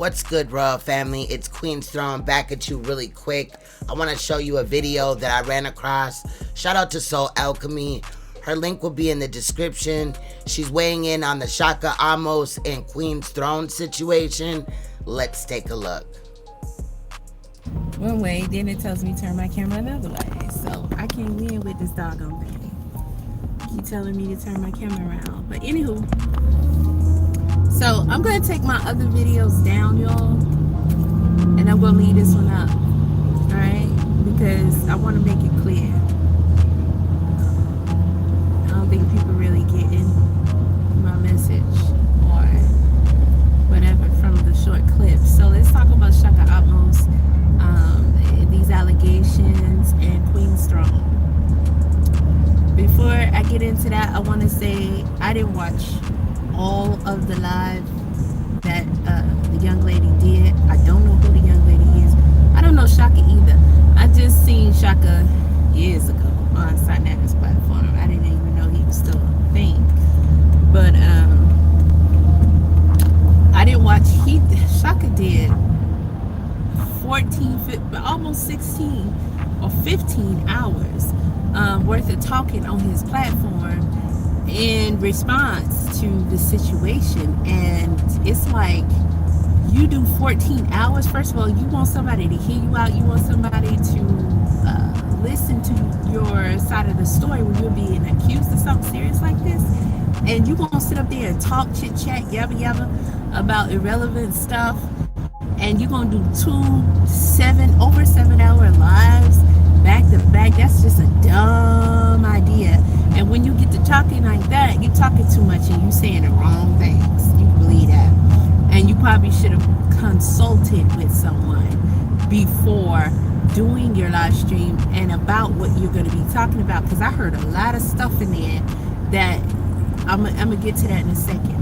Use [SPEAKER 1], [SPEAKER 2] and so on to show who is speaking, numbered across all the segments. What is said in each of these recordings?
[SPEAKER 1] What's good, Royal Family? It's Queenstone back at you really quick. I want to show you a video that I ran across. Shout out to Soul Alchemy. Her link will be in the description. She's weighing in on the Shakka Ahmose and Queenstone situation. Let's take a look.
[SPEAKER 2] One way, then it tells me turn my camera another way. So I can't win with this doggone thing. Keep telling me to turn my camera around. But anywho, so I'm gonna take my other videos down, y'all, and I'm gonna leave this one up. Alright? Because I want to make it clear. I don't think people really getting my message or whatever from the short clips. So let's talk about Shakka Ahmose, these allegations, and Queenstone. Before I get into that, I want to say I didn't watch all of the live that the young lady did. I don't know who the young lady is. I don't know Shaka either. I just seen Shaka years ago on Sinana's platform. I didn't even know he was still a thing. But I didn't watch. Shaka did 14, almost 16 or 15 hours worth of talking on his platform in response to the situation. And it's like, you do 14 hours. First of all, you want somebody to hear you out. You want somebody to listen to your side of the story when you're being accused of something serious like this. And you won't sit up there and talk, chit chat, yabba yabba about irrelevant stuff. And you're gonna do over 7 hour lives back to back. That's just a dumb idea. And when you get to talking like that, you're talking too much and you're saying the wrong things. You believe that. And you probably should have consulted with someone before doing your live stream and about what you're going to be talking about. Because I heard a lot of stuff in there that I'm going to get to that in a second.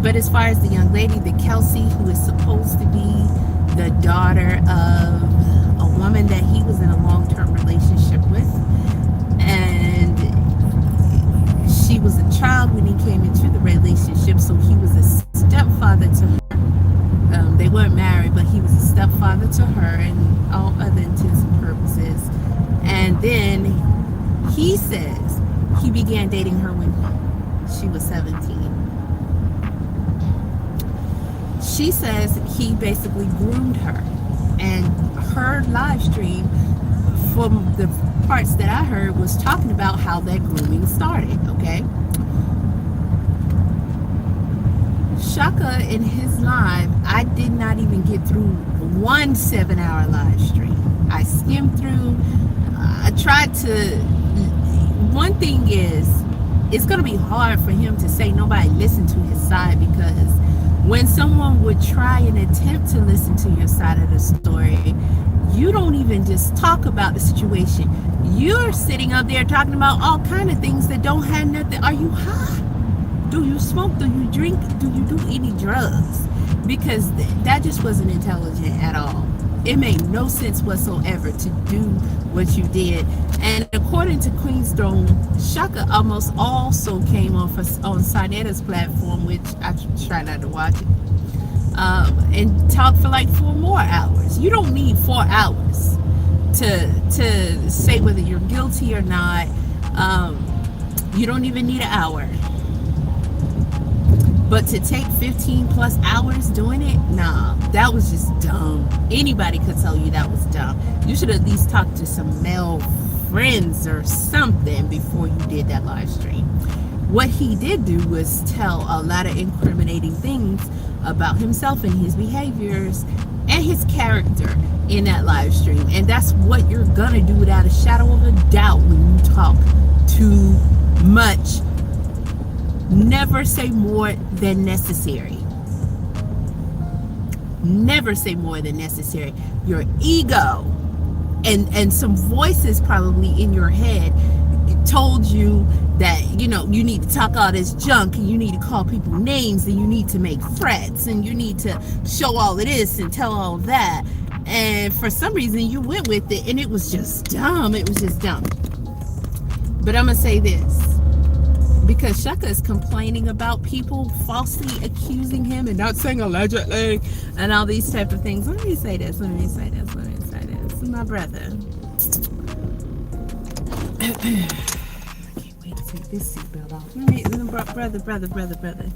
[SPEAKER 2] But as far as the young lady, the Kelsey, who is supposed to be the daughter of a woman that he was in a long-term relationship with, and she was a child when he came into the relationship, so he was a stepfather to her. They weren't married, but he was a stepfather to her and all other intents and purposes. And then he says he began dating her when she was 17. She says he basically groomed her, and her live stream, from the parts that I heard, was talking about how that grooming started. Okay, Shaka in his live, I did not even get through one 7 hour live stream. I skimmed through. I tried to. One thing is, it's gonna be hard for him to say nobody listened to his side, because when someone would try and attempt to listen to your side of the story, you don't even just talk about the situation. You're sitting up there talking about all kind of things that don't have nothing. Are you high? Do you smoke? Do you drink? Do you do any drugs? Because that just wasn't intelligent at all. It made no sense whatsoever to do what you did. And according to Queenstone, Shaka Ahmose also came on Sinana's platform, which I try not to watch it, and talked for like 4 more hours. You don't need 4 hours to say whether you're guilty or not. You don't even need an hour. But to take 15 plus hours doing it, nah, that was just dumb. Anybody could tell you that was dumb. You should at least talk to some male friends or something before you did that live stream. What he did do was tell a lot of incriminating things about himself and his behaviors and his character in that live stream. And that's what you're gonna do without a shadow of a doubt when you talk too much. Never say more than necessary. Never say more than necessary. Your ego and some voices probably in your head told you that, you know, you need to talk all this junk, and you need to call people names, and you need to make threats, and you need to show all of this and tell all of that. And for some reason you went with it, and it was just dumb. It was just dumb. But I'm gonna say this, because Shaka is complaining about people falsely accusing him and not saying allegedly and all these type of things. Let me say this. My brother. I can't wait to take this seatbelt off. Brother.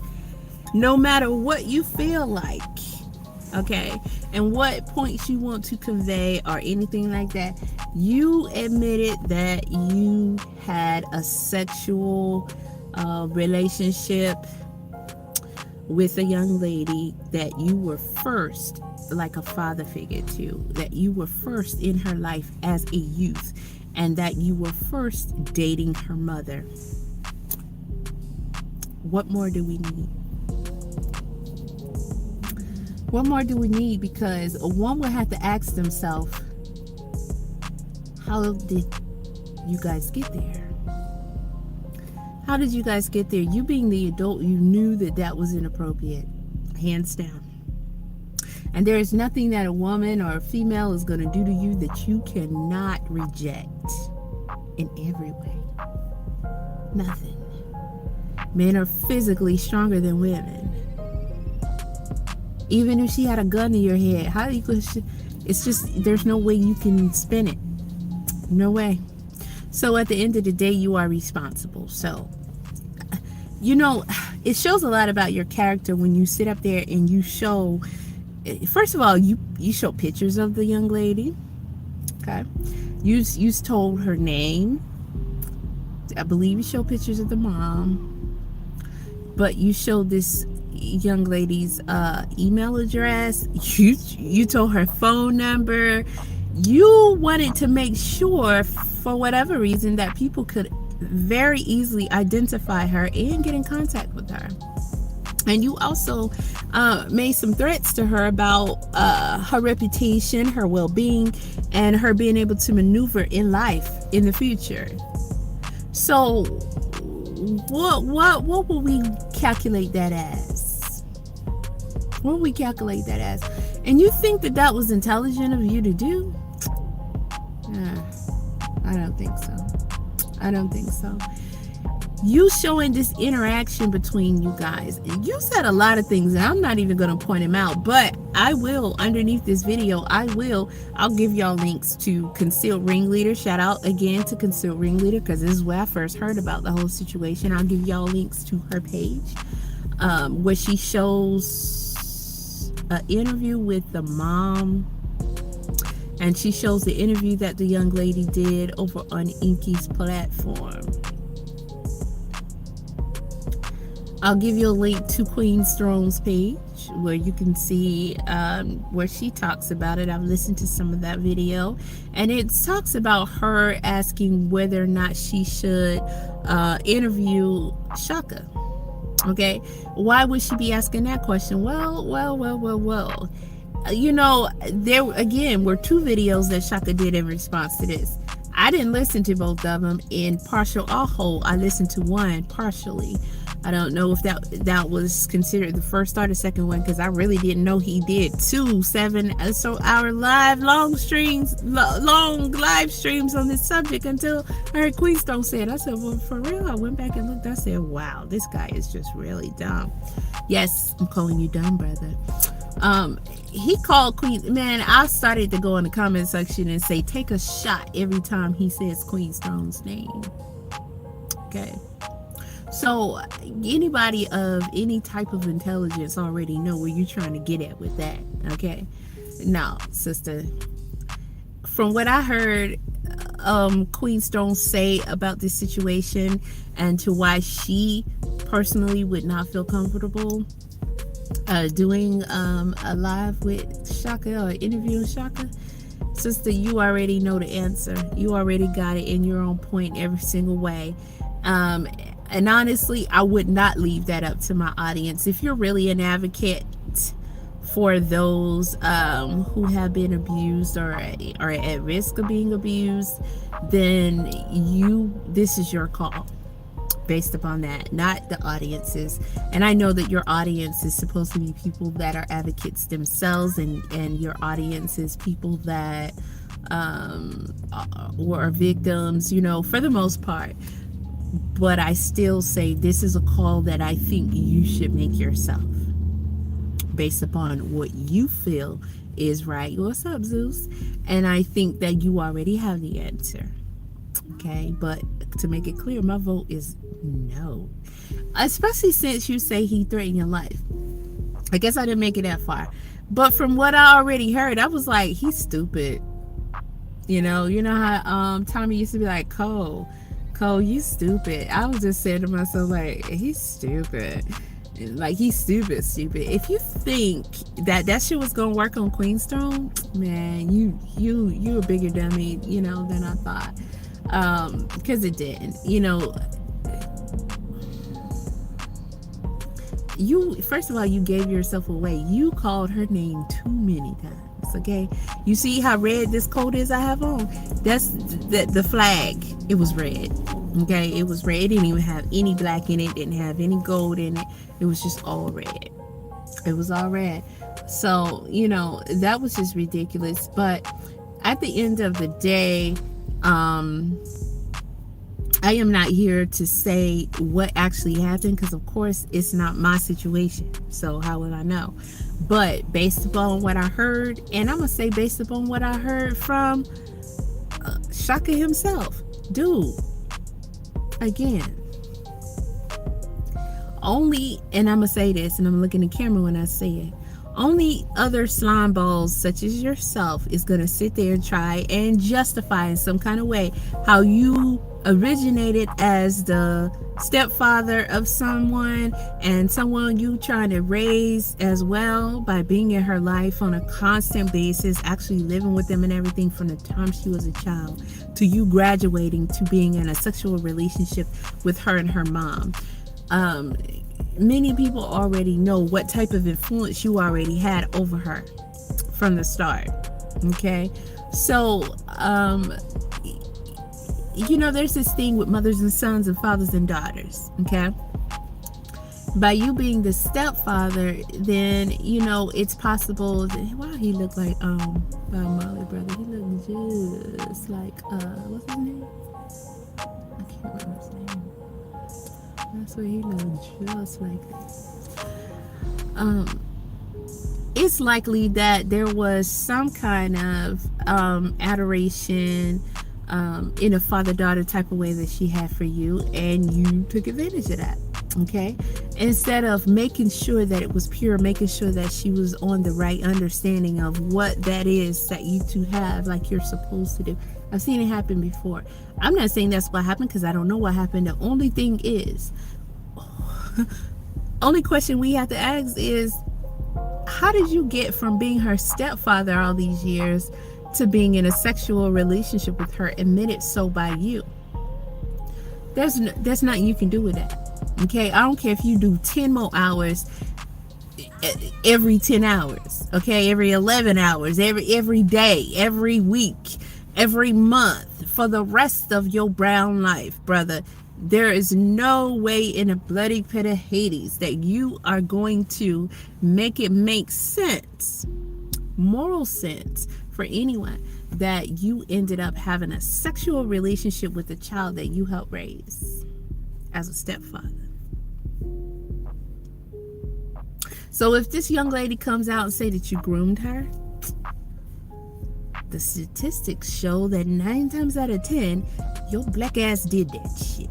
[SPEAKER 2] No matter what you feel like, okay, and what points you want to convey or anything like that, you admitted that you had a sexual relationship with a young lady that you were first like a father figure to, that you were first in her life as a youth, and that you were first dating her mother. What more do we need? What more do we need? Because one would have to ask themselves, how did you guys get there? How did you guys get there? You being the adult, you knew that that was inappropriate, hands down. And there is nothing that a woman or a female is going to do to you that you cannot reject in every way. Nothing. Men are physically stronger than women. Even if she had a gun to your head, how do you? It's just, there's no way you can spin it. No way. So at the end of the day, you are responsible. So, you know, it shows a lot about your character when you sit up there and you show. First of all, you show pictures of the young lady. Okay, you told her name. I believe you show pictures of the mom, but you showed this young lady's email address. You told her phone number. You wanted to make sure, for whatever reason, that people could very easily identify her and get in contact with her. And you also made some threats to her about her reputation, her well-being, and her being able to maneuver in life in the future. So what will we calculate that as? What will we calculate that as? And you think that that was intelligent of you to do? I don't think so. You showing this interaction between you guys. You said a lot of things, and I'm not even going to point them out, but I will, underneath this video, I'll give y'all links to Concealed Ringleader. Shout out again to Concealed Ringleader, because this is where I first heard about the whole situation. I'll give y'all links to her page, where she shows an interview with the mom, and she shows the interview that the young lady did over on Inky's platform. I'll give you a link to Queenstone's page where you can see where she talks about it. I've listened to some of that video, and it talks about her asking whether or not she should interview Shaka. Okay, why would she be asking that question? Well. You know, there again were two videos that Shaka did in response to this. I didn't listen to both of them in partial or whole. I listened to one partially. I don't know if that was considered the first or the second one, because I really didn't know he did 2 7-hour long live streams on this subject until I heard Queenstone say it. I said, well, for real? I went back and looked. I said, wow, this guy is just really dumb. Yes, I'm calling you dumb, brother. He called Queen, man, I started to go in the comment section and say, take a shot every time he says Queenstone's name. Okay. So anybody of any type of intelligence already know where you're trying to get at with that. Okay. Now, sister, from what I heard Queenstone say about this situation, and to why she personally would not feel comfortable doing a live with Shaka or interviewing Shaka, sister, you already know the answer. You already got it in your own point every single way. And honestly, I would not leave that up to my audience. If you're really an advocate for those who have been abused or are at risk of being abused, then this is your call based upon that, not the audience's. And I know that your audience is supposed to be people that are advocates themselves, and your audience is people that were victims, you know, for the most part. But I still say this is a call that I think you should make yourself, based upon what you feel is right. What's up, Zeus? And I think that you already have the answer. Okay, but to make it clear, my vote is no. Especially since you say he threatened your life. I guess I didn't make it that far. But from what I already heard, I was like, he's stupid. You know how Tommy used to be like, Cole, you stupid. I was just saying to myself, like, he's stupid. Like, he's stupid. If you think that shit was gonna work on Queenstone, man, you a bigger dummy, than I thought. Because it didn't. You, first of all, you gave yourself away. You called her name too many times. Okay, you see how red this coat is I have on? That's the flag. It was red. Okay, it was red. It didn't even have any black in it. Didn't have any gold in it. It was just all red. It was all red. So that was just ridiculous. But at the end of the day, I am not here to say what actually happened, because of course it's not my situation, so how will I know? But based upon what I heard, and I'm gonna say based upon what I heard from Shaka himself, dude, again, only, and I'm gonna say this, and I'm looking in the camera when I say it, only other slime balls such as yourself is gonna sit there and try and justify in some kind of way how you originated as the stepfather of someone, and someone you trying to raise as well by being in her life on a constant basis, actually living with them and everything from the time she was a child to you graduating to being in a sexual relationship with her and her mom. Many people already know what type of influence you already had over her from the start. Okay, so there's this thing with mothers and sons and fathers and daughters. Okay, by you being the stepfather, then it's possible that, wow, he looked like Bob Marley brother. He looked just like what's his name? I can't remember his name. That's what he looked just like. It's likely that there was some kind of adoration in a father-daughter type of way that she had for you, and you took advantage of that. Okay, instead of making sure that it was pure, making sure that she was on the right understanding of what that is that you two have, like you're supposed to do. I've seen it happen before. I'm not saying that's what happened, because I don't know what happened. The only thing is, only question we have to ask is, how did you get from being her stepfather all these years to being in a sexual relationship with her, admitted so by you? There's nothing you can do with that. Okay, I don't care if you do 10 more hours every 10 hours. Okay, every 11 hours, every day, every week, every month, for the rest of your brown life, brother. There is no way in a bloody pit of Hades that you are going to make it make sense, moral sense, for anyone that you ended up having a sexual relationship with a child that you helped raise as a stepfather. So if this young lady comes out and say that you groomed her, the statistics show that 9 times out of 10, your black ass did that shit.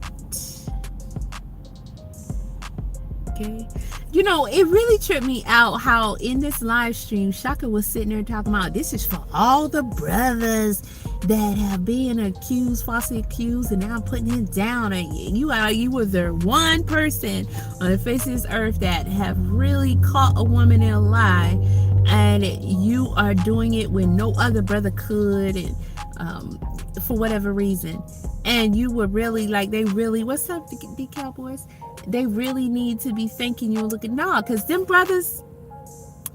[SPEAKER 2] Okay, it really tripped me out how in this live stream Shaka was sitting there talking about, this is for all the brothers that have been accused, falsely accused, and now putting it down. And you were the one person on the face of this earth that have really caught a woman in a lie, and you are doing it when no other brother could, and for whatever reason. And you were really like, they really, what's up, the Cowboys? They really need to be thanking you and looking, because them brothers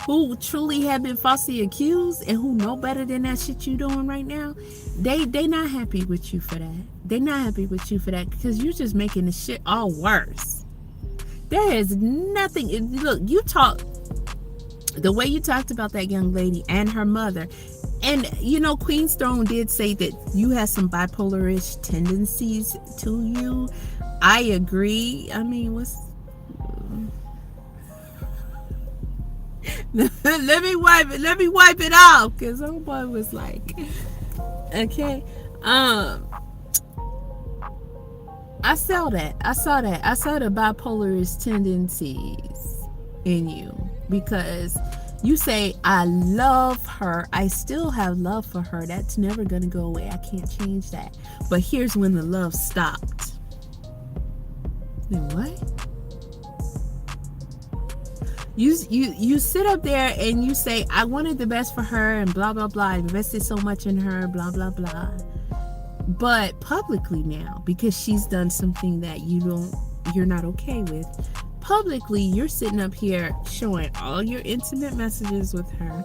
[SPEAKER 2] who truly have been falsely accused and who know better than that shit you doing right now, they not happy with you for that. They not happy with you for that, because you're just making the shit all worse. There is nothing. Look, you talk the way you talked about that young lady and her mother. And Queenstone did say that you had some bipolar-ish tendencies to you. I agree. I mean, let me wipe it off, because homeboy was like, okay. I saw that. I saw the bipolarist tendencies in you, because you say, I love her. I still have love for her. That's never going to go away. I can't change that. But here's when the love stopped. Then what? You sit up there and you say, I wanted the best for her and blah, blah, blah. I invested so much in her, blah, blah, blah. But publicly now, because she's done something that you're not okay with, publicly you're sitting up here showing all your intimate messages with her.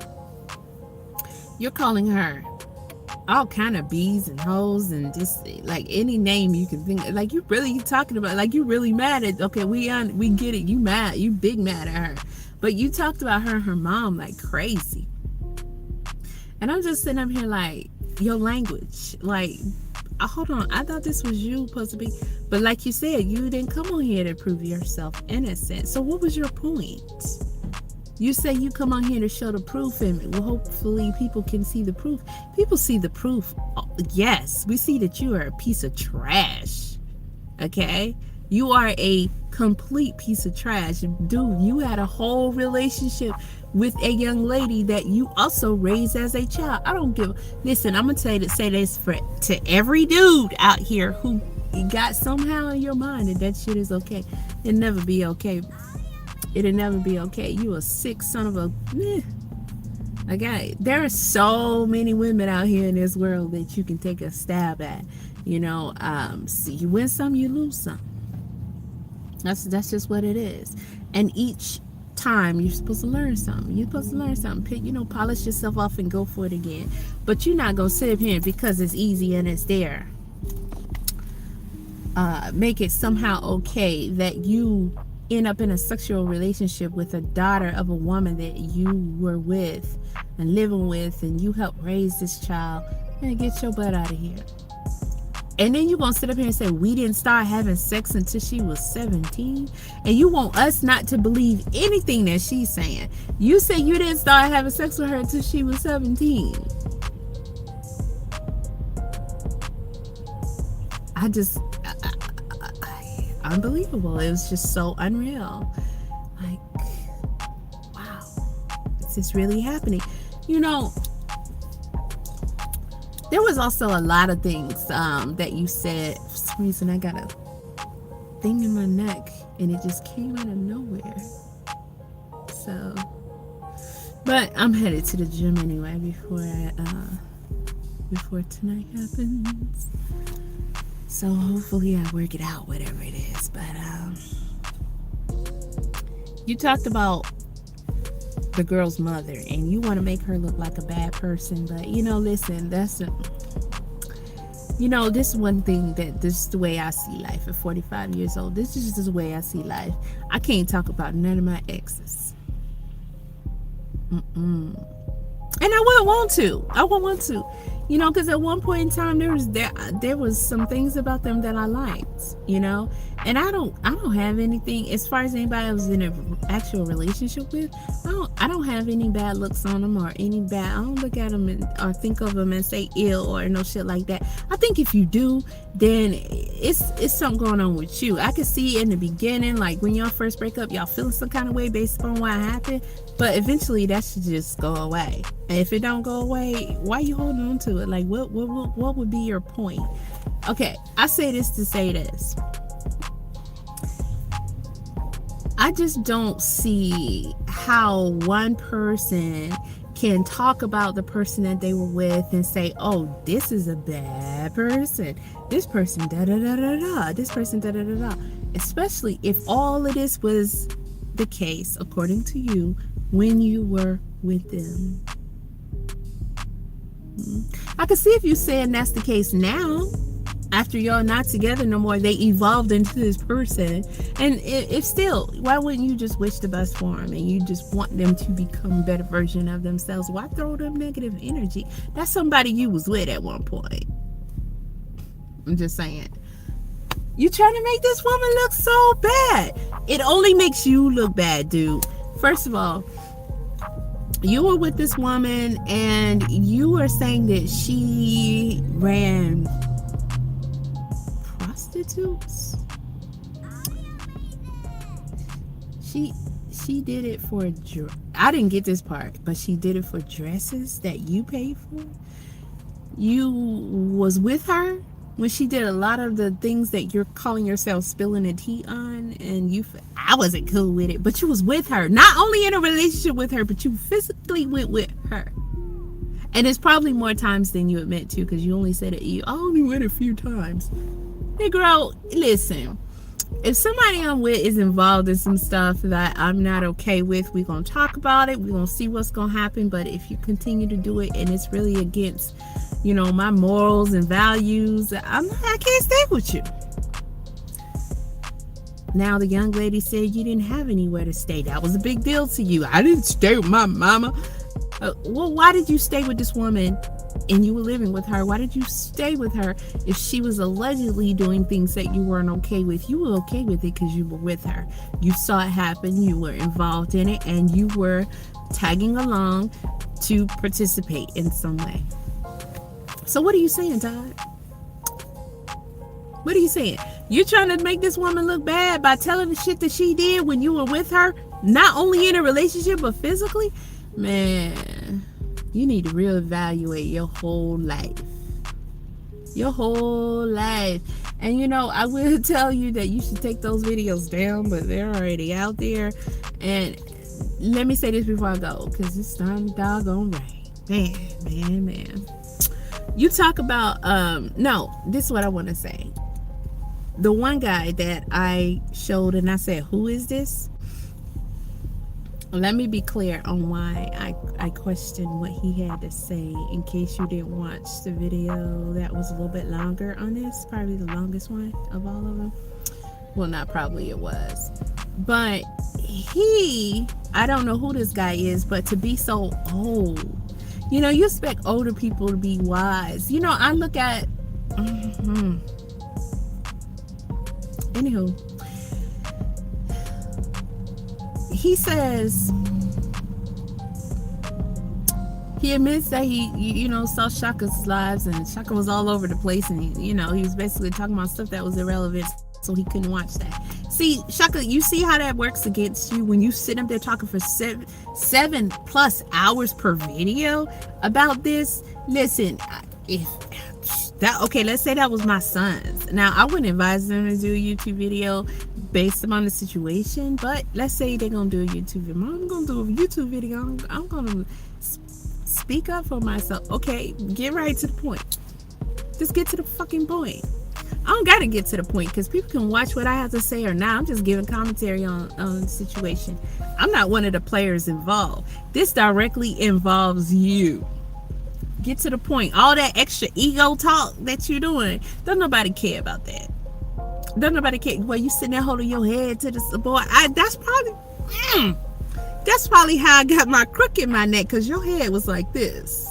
[SPEAKER 2] You're calling her all kind of bees and hoes and just like any name you can think of. Like, you really talking about, like, you really mad at, okay, we get it, you mad, you big mad at her, but you talked about her and her mom like crazy. And I'm just sitting up here like, your language, like, hold on, I thought this was you supposed to be, but like you said, you didn't come on here to prove yourself innocent. So what was your point? You say you come on here to show the proof, and well, hopefully people can see the proof. People see the proof. Yes, we see that you are a piece of trash. Okay? You are a complete piece of trash. Dude, you had a whole relationship with a young lady that you also raised as a child. I don't give. Listen, I'm gonna say this to every dude out here who got somehow in your mind that shit is okay. It'll never be okay. It'll never be okay. You a sick son of a. Okay, there are so many women out here in this world that you can take a stab at. You know, so you win some, you lose some. That's just what it is. And each time you're supposed to learn something. You're supposed to learn something. Polish yourself off and go for it again. But you're not gonna sit up here because it's easy and it's there. Make it somehow okay that you end up in a sexual relationship with a daughter of a woman that you were with and living with, and you helped raise this child, and get your butt out of here. And then you're going to sit up here and say, we didn't start having sex until she was 17. And you want us not to believe anything that she's saying. You say you didn't start having sex with her until she was 17. Unbelievable. It was just so unreal. Like, wow. Is this really happening? There was also a lot of things that you said. For some reason, I got a thing in my neck, and it just came out of nowhere. So, but I'm headed to the gym anyway before tonight happens. So hopefully I work it out, whatever it is. But you talked about the girl's mother, and you want to make her look like a bad person. But listen, this is one thing, that this is the way I see life at 45 years old. This is just the way I see life. I can't talk about none of my exes. And I wouldn't want to. Because at one point in time there was some things about them that I liked, and I don't have anything as far as anybody I was in an actual relationship with. I don't have any bad looks on them, or any bad. I don't look at them or think of them and say ill or no shit like that. I think if you do, then it's something going on with you. I could see in the beginning, like when y'all first break up, y'all feeling some kind of way based upon what happened, but eventually that should just go away. And if it don't go away, why are you holding on to it? Like, what would be your point? Okay, I say this to say this. I just don't see how one person can talk about the person that they were with and say, oh, this is a bad person. This person, da-da-da-da-da. This person, da-da-da-da. Especially if all of this was the case, according to you, when you were with them. I can see if you saying that's the case now, after y'all not together no more, they evolved into this person. And if still, why wouldn't you just wish the best for them, and you just want them to become a better version of themselves? Why throw them negative energy? That's somebody you was with at one point. I'm just saying. You trying to make this woman look so bad. It only makes you look bad, dude. First of all, you were with this woman and you were saying that she ran prostitutes. She did it for I didn't get this part, but she did it for dresses that you paid for. You was with her when she did a lot of the things that you're calling yourself spilling the tea on, and I wasn't cool with it, but you was with her. Not only in a relationship with her, but you physically went with her. And it's probably more times than you admit to, because you only said it. I only went a few times. Hey, girl, listen. If somebody I'm with is involved in some stuff that I'm not okay with, we're going to talk about it. We're going to see what's going to happen. But if you continue to do it and it's really against, my morals and values, I can't stay with you. Now, the young lady said you didn't have anywhere to stay. That was a big deal to you. I didn't stay with my mama. Well, why did you stay with this woman and you were living with her? Why did you stay with her if she was allegedly doing things that you weren't okay with? You were okay with it because you were with her. You saw it happen. You were involved in it, and you were tagging along to participate in some way. So what are you saying, Todd? What are you saying? You're trying to make this woman look bad by telling the shit that she did when you were with her, not only in a relationship, but physically? Man, you need to reevaluate your whole life. Your whole life. And I will tell you that you should take those videos down, but they're already out there. And let me say this before I go, because it's starting to doggone rain. Man. You talk about, no, this is what I want to say. The one guy that I showed and I said, who is this? Let me be clear on why I questioned what he had to say, in case you didn't watch the video that was a little bit longer on this. Probably the longest one of all of them. Well, not probably, it was. But I don't know who this guy is, but to be so old. You expect older people to be wise. I look at... Anywho. He says he admits that he saw Shaka's lives, and Shaka was all over the place, and he was basically talking about stuff that was irrelevant, so he couldn't watch that. See, Shaka, you see how that works against you when you sit up there talking for 7+ hours per video about this. Listen, let's say that was my son's. Now, I wouldn't advise them to do a YouTube video based upon the situation, but let's say they're gonna do a YouTube video. I'm gonna do a YouTube video. I'm gonna speak up for myself. Okay, get right to the point. Just get to the fucking point. I don't gotta get to the point, because people can watch what I have to say or not. I'm just giving commentary on the situation. I'm not one of the players involved. This directly involves you. Get to the point. All that extra ego talk that you're doing, don't nobody care about that. Don't nobody care. Well, you sitting there holding your head to the boy. That's probably how I got my crook in my neck, because your head was like this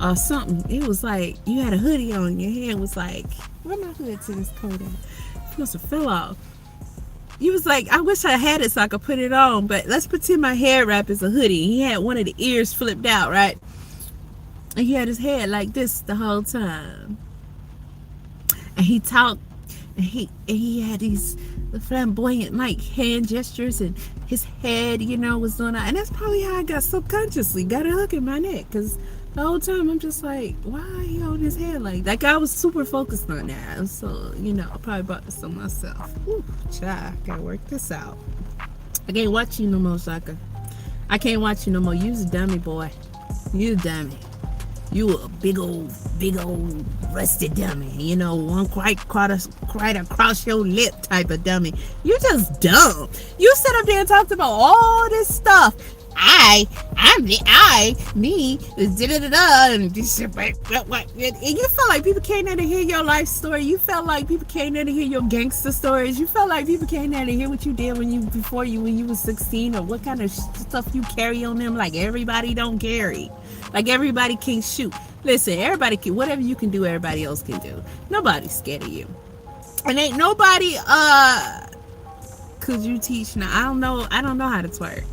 [SPEAKER 2] or something. It was like you had a hoodie on. Your head was like, where my hood to this coat at? It must have fell off. You was like, I wish I had it so I could put it on, but let's pretend my hair wrap is a hoodie. He had one of the ears flipped out, right? And he had his head like this the whole time. And he talked, and he had these flamboyant like hand gestures, and his head, was doing that. And that's probably how I got subconsciously got a hook in my neck, because the whole time I'm just like, why he holding his head like I was super focused on that. So, I probably brought this on myself. Ooh, child, gotta work this out. I can't watch you no more, Shaka. I can't watch you no more. You's a dummy, boy. You a dummy. You a big old rusty dummy. One quite across your lip type of dummy. You just dumb. You sit up there and talked about all this stuff. Me, da-da-da-da, and you felt like people came there to hear your life story. You felt like people came there to hear your gangster stories. You felt like people came there to hear what you did when you was 16, or what kind of stuff you carry on them. Like everybody don't carry. Like everybody can shoot. Listen, everybody can. Whatever you can do, everybody else can do. Nobody's scared of you. And ain't nobody could you teach now? I don't know how to twerk.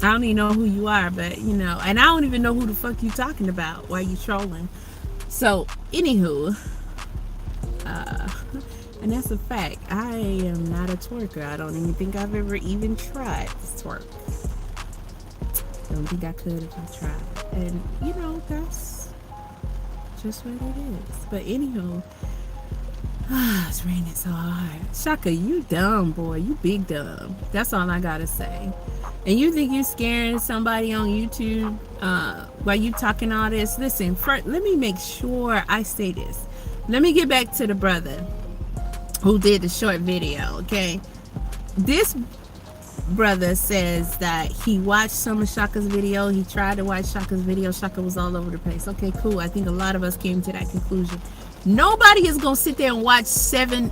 [SPEAKER 2] I don't even know who you are, but you know, and I don't even know who the fuck you talking about while you trolling. So, anywho, and that's a fact. I am not a twerker. I don't even think I've ever even tried to twerk. Don't think I could if I tried. And you know, that's just what it is. But anywho, it's raining so hard. Shaka, you dumb boy. You big dumb. That's all I gotta say. And you think you scaring somebody on YouTube while you talking all this? Listen, first, let me make sure I say this. Let me get back to the brother who did the short video, okay? This brother says that he watched some of Shaka's video. He tried to watch Shaka's video. Shaka was all over the place. Okay, cool. I think a lot of us came to that conclusion. Nobody is going to sit there and watch 7+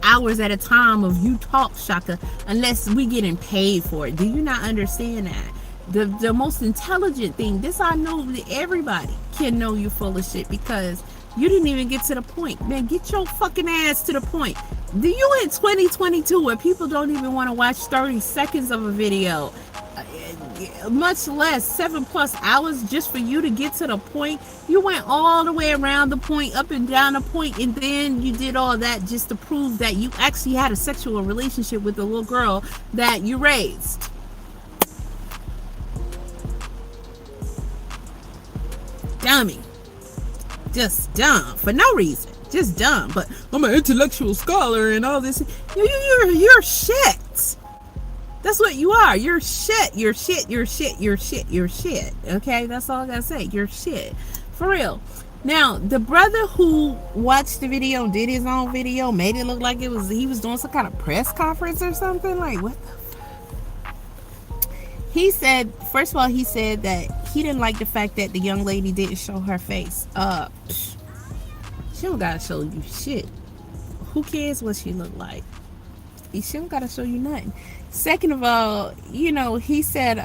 [SPEAKER 2] hours at a time of you talk, Shaka, unless we getting paid for it. Do you not understand that? The most intelligent thing, this I know that everybody can know you full of shit because you didn't even get to the point. Man, get your fucking ass to the point. Do you in 2022 where people don't even want to watch 30 seconds of a video, much less 7+ hours just for you to get to the point? You went all the way around the point, up and down the point, and then you did all that just to prove that you actually had a sexual relationship with the little girl that you raised. Dummy. Just dumb for no reason. Just dumb. But I'm an intellectual scholar and all this. You're shit. That's what you are. You're shit. You're shit. You're shit. You're shit. You're shit. Okay, that's all I gotta say. You're shit. For real. Now, the brother who watched the video, did his own video, made it look like he was doing some kind of press conference or something. Like, what the fuck? He said, first of all, he said that he didn't like the fact that the young lady didn't show her face. She don't gotta show you shit. Who cares what she look like? She don't gotta show you nothing. Second of all, you know, he said,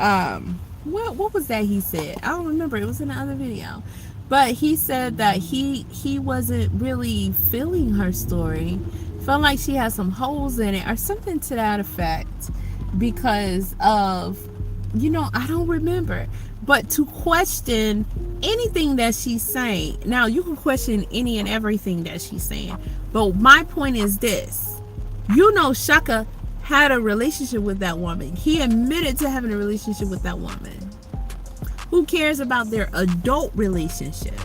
[SPEAKER 2] what was that he said? I don't remember. It was in the other video. But he said that he wasn't really feeling her story. Felt like she had some holes in it or something to that effect because of, you know, I don't remember. But to question anything that she's saying, now you can question any and everything that she's saying, but my point is this: you know, Shaka had a relationship with that woman. He admitted to having a relationship with that woman. Who cares about their adult relationship?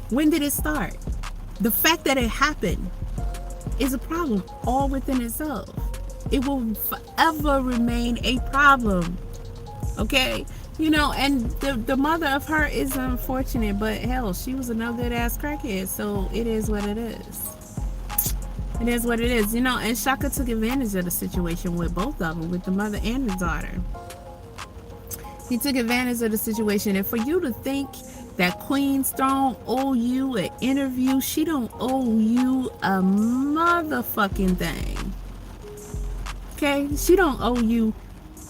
[SPEAKER 2] When did it start? The fact that it happened is a problem all within itself. It will forever remain a problem. Okay? You know, and the mother of her is unfortunate, but hell, she was a no good ass crackhead, so it is what it is. It is what it is, you know. And Shaka took advantage of the situation with both of them, with the mother and the daughter. He took advantage of the situation, and for you to think that Queenstone owe you an interview, she don't owe you a motherfucking thing. Okay, she don't owe you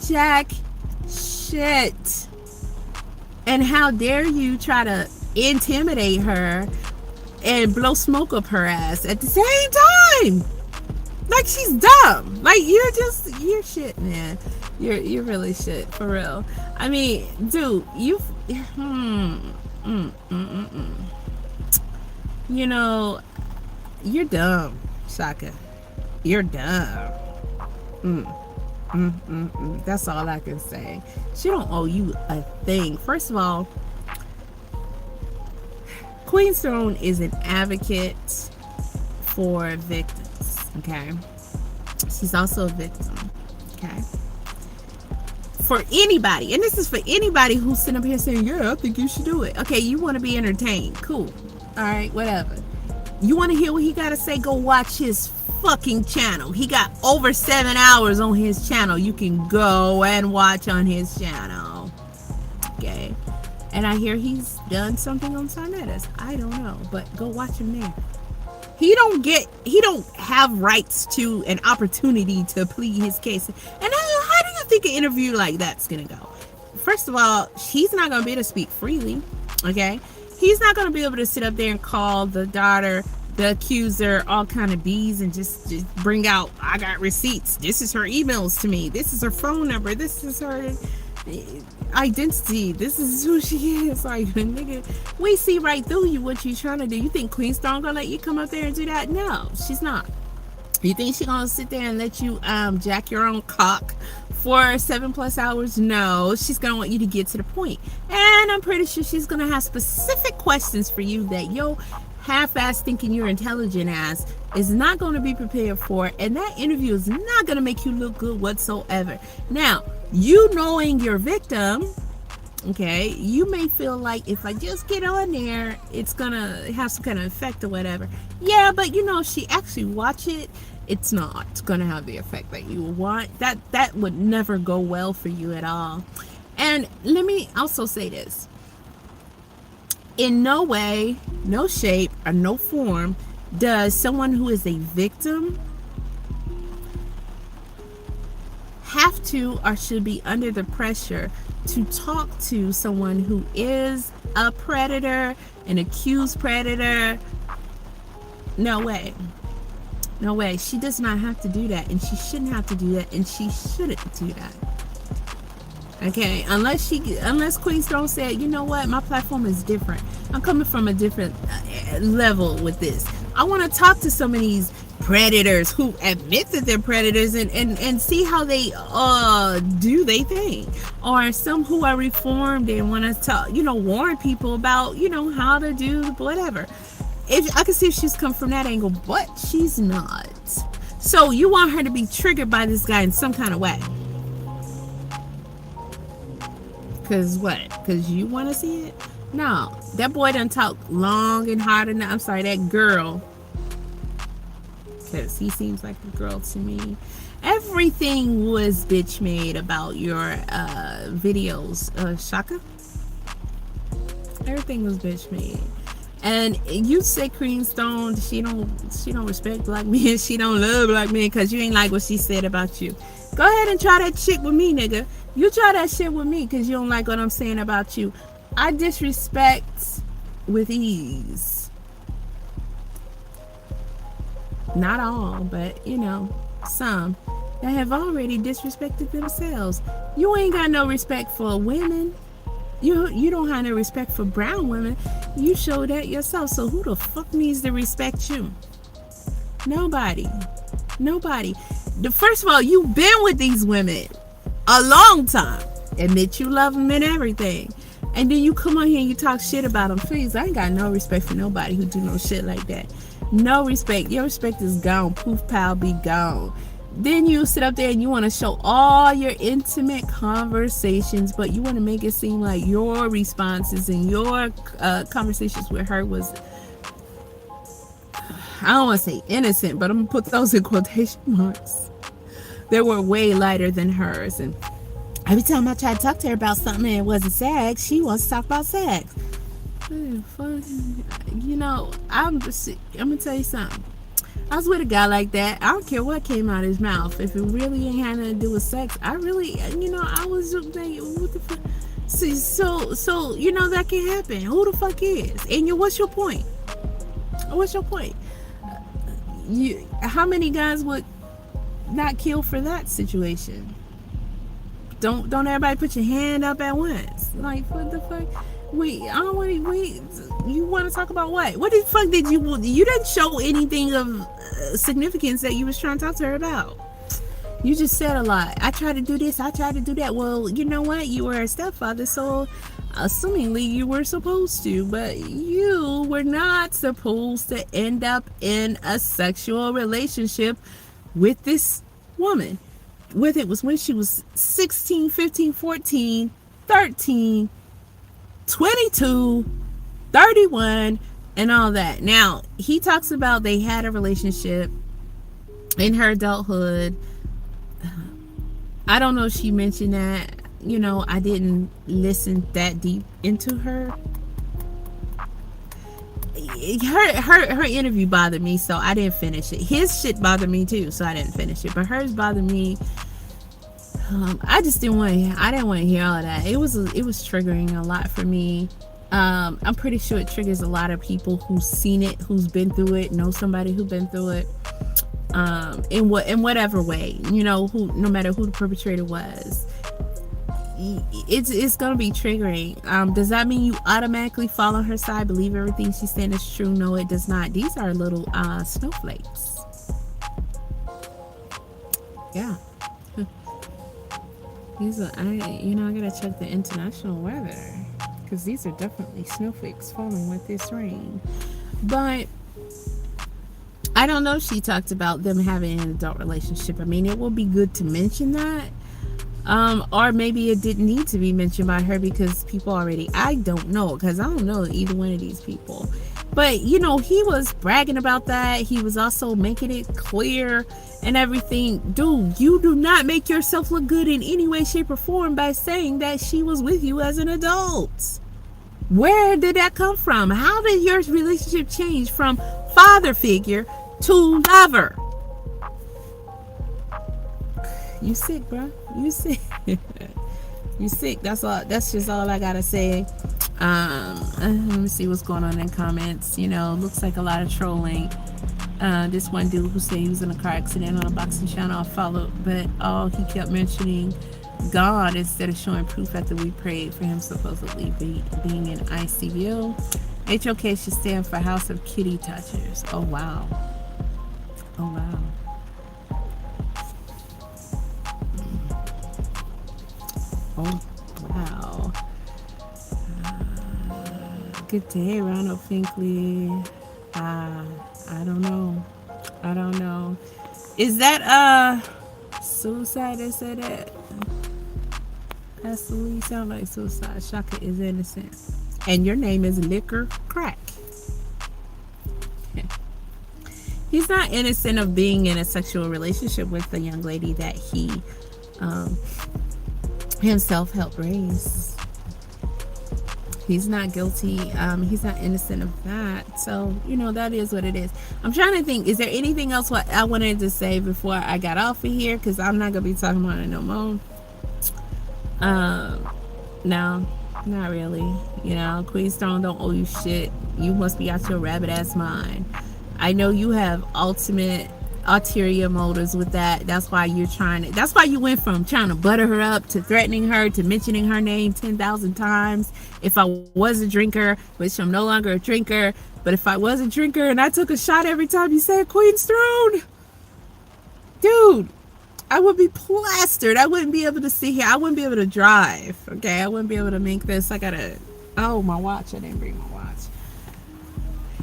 [SPEAKER 2] jack shit. And how dare you try to intimidate her and blow smoke up her ass at the same time? Like, she's dumb. Like, you're shit, man. You're really shit, for real. I mean, dude, you know, you're dumb, Shaka. You're dumb. That's all I can say. She don't owe you a thing. First of all, Queenstone is an advocate for victims, okay? She's also a victim, okay? For anybody, and this is for anybody who's sitting up here saying, yeah, I think you should do it. Okay, you want to be entertained. Cool. All right, whatever. You want to hear what he got to say? Go watch his fucking channel. He got over 7 hours on his channel. You can go and watch on his channel. Okay. And I hear he's done something on Sonetas. I don't know, but go watch him there. He don't have rights to an opportunity to plead his case. And how do you think an interview like that's gonna go? First of all, he's not gonna be able to speak freely. Okay. He's not gonna be able to sit up there and call the daughter the accuser all kind of bees and just bring out, I got receipts, this is her emails to me, this is her phone number, this is her identity, this is who she is. Like, nigga, we see right through you, what you trying to do. You think Queenstone gonna let you come up there and do that? No, she's not. You think she gonna sit there and let you jack your own cock for 7+ hours? No, she's gonna want you to get to the point. And I'm pretty sure she's gonna have specific questions for you that yo half-ass thinking you're intelligent ass is not going to be prepared for, and that interview is not going to make you look good whatsoever. Now, you knowing your victim, okay, you may feel like if I just get on there, it's gonna have some kind of effect or whatever. Yeah, but you know, she actually watch it, it's not gonna have the effect that you want. That would never go well for you at all. And let me also say this: in no way, no shape, or no form does someone who is a victim have to or should be under the pressure to talk to someone who is a predator, an accused predator. No way. No way. She does not have to do that, and she shouldn't have to do that, and she shouldn't do that. Okay, unless Queenstone said, you know what, my platform is different. I'm coming from a different level with this. I want to talk to some of these predators who admit that they're predators and see how they do they thing, or some who are reformed and want to talk, warn people about how to do whatever. If I can see if she's come from that angle, but she's not. So you want her to be triggered by this guy in some kind of way. Cause what? Cause you want to see it? No, that boy done talk long and hard enough. I'm sorry, that girl. Cause he seems like a girl to me. Everything was bitch made about your videos, Shaka. Everything was bitch made. And you say Queenstone, she don't respect black men, she don't love black men because you ain't like what she said about you. Go ahead and try that shit with me, nigga. You try that shit with me because you don't like what I'm saying about you. I disrespect with ease. Not all, but some that have already disrespected themselves. You ain't got no respect for women. You don't have no respect for brown women. You show that yourself. So who the fuck needs to respect you? Nobody. First of all, you've been with these women a long time. Admit you love them and everything. And then you come on here and you talk shit about them. Please, I ain't got no respect for nobody who do no shit like that. No respect. Your respect is gone. Poof, pow, be gone. Then you sit up there and you want to show all your intimate conversations, but you want to make it seem like your responses and your conversations with her was, I don't want to say innocent, but I'm going to put those in quotation marks. They were way lighter than hers. And every time I try to talk to her about something and it wasn't sex, she wants to talk about sex. I'm going to tell you something. I was with a guy like that. I don't care what came out of his mouth. If it really ain't had nothing to do with sex, I really, I was like, what the fuck? See, so that can happen. Who the fuck is? And what's your point? What's your point? How many guys would not kill for that situation? Don't everybody put your hand up at once. Like, what the fuck? Wait, you want to talk about what? What the fuck did you didn't show anything of significance that you was trying to talk to her about. You just said a lot. I tried to do this, I tried to do that. Well, you know what? You were a stepfather, so assumingly you were supposed to, but you were not supposed to end up in a sexual relationship with this woman. Whether it was when she was 16, 15, 14, 13, 22, 31, and all that. Now, he talks about they had a relationship in her adulthood. I don't know if she mentioned that. I didn't listen that deep into her. Her interview bothered me, so I didn't finish it. His shit bothered me too, so I didn't finish it. But hers bothered me. I just didn't want to. I didn't want to hear all of that. It was triggering a lot for me. I'm pretty sure it triggers a lot of people who've seen it, who's been through it, know somebody who's been through it, in whatever way, no matter who the perpetrator was. It's gonna be triggering. Does that mean you automatically fall on her side, believe everything she's saying is true? No, it does not. These are little snowflakes. Yeah. These are, I gotta check the international weather, because these are definitely snowflakes falling with this rain. But I don't know if she talked about them having an adult relationship. I mean, it will be good to mention that. Or maybe it didn't need to be mentioned by her because people already, I don't know, because I don't know either one of these people. But, he was bragging about that. He was also making it clear and everything. Dude, you do not make yourself look good in any way, shape, or form by saying that she was with you as an adult. Where did that come from? How did your relationship change from father figure to lover? You sick, bro. You sick. You sick. That's all. That's just all I gotta say. Let me see what's going on in comments. Looks like a lot of trolling. This one dude who said he was in a car accident on a boxing channel I followed, but he kept mentioning God instead of showing proof after we prayed for him supposedly being in ICU. HOK should stand for House of Kitty Touchers. Oh wow. Oh wow. Oh, wow. Good day, Ronald Finkley. I don't know. Is that suicide that said that? Pastor Lee, sound like suicide. Shaka is innocent. And your name is Liquor Crack. He's not innocent of being in a sexual relationship with the young lady that he himself helped raise. He's not guilty. He's not innocent of that. So, that is what it is. I'm trying to think, is there anything else what I wanted to say before I got off of here? Because I'm not going to be talking about it no more. No, not really. Queenstone don't owe you shit. You must be out your rabbit ass mind. I know you have ulterior motives with that. That's why that's why you went from trying to butter her up to threatening her to mentioning her name 10,000 times. If I was a drinker, which I'm no longer a drinker, but if I was a drinker and I took a shot every time you said Queenstone, dude, I would be plastered. I wouldn't be able to sit here. I wouldn't be able to drive. Okay, I wouldn't be able to make this. I gotta, my watch. I didn't bring my watch.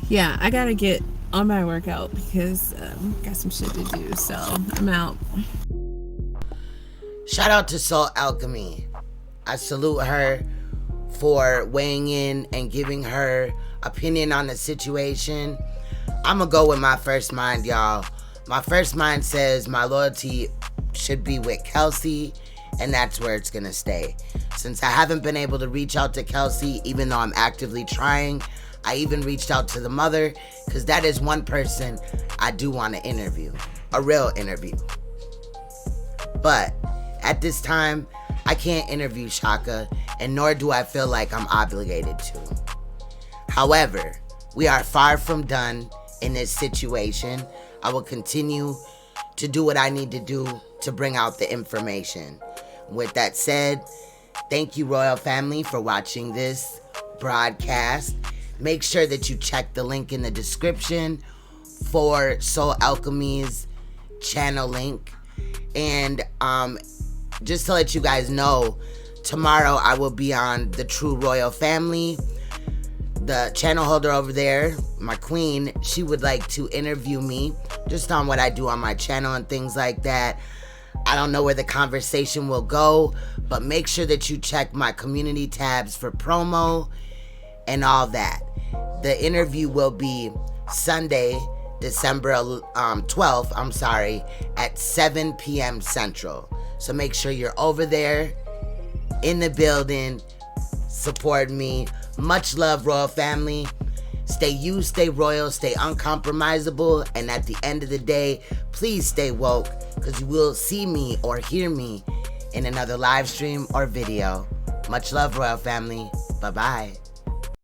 [SPEAKER 2] Yeah, I gotta get on my workout because got some shit to do, so I'm out.
[SPEAKER 1] Shout out to Soul Alchemy. I salute her for weighing in and giving her opinion on the situation. I'm gonna go with my first mind, y'all. My first mind says my loyalty should be with Kelsey, and that's where it's gonna stay. Since I haven't been able to reach out to Kelsey, even though I'm actively trying, I even reached out to the mother, because that is one person I do want to interview. A real interview. But at this time, I can't interview Shaka, and nor do I feel like I'm obligated to. However, we are far from done in this situation. I will continue to do what I need to do to bring out the information. With that said, thank you, Royal Family, for watching this broadcast. Make sure that you check the link in the description for Soul Alchemy's channel link. And just to let you guys know, tomorrow I will be on the True Royal Family. The channel holder over there, my queen, she would like to interview me just on what I do on my channel and things like that. I don't know where the conversation will go, but make sure that you check my community tabs for promo and all that. The interview will be Sunday, December 12th, at 7 p.m. Central. So make sure you're over there in the building. Support me. Much love, Royal Family. Stay you, stay royal, stay uncompromisable, and at the end of the day, please stay woke, because you will see me or hear me in another live stream or video. Much love, Royal Family. Bye-bye.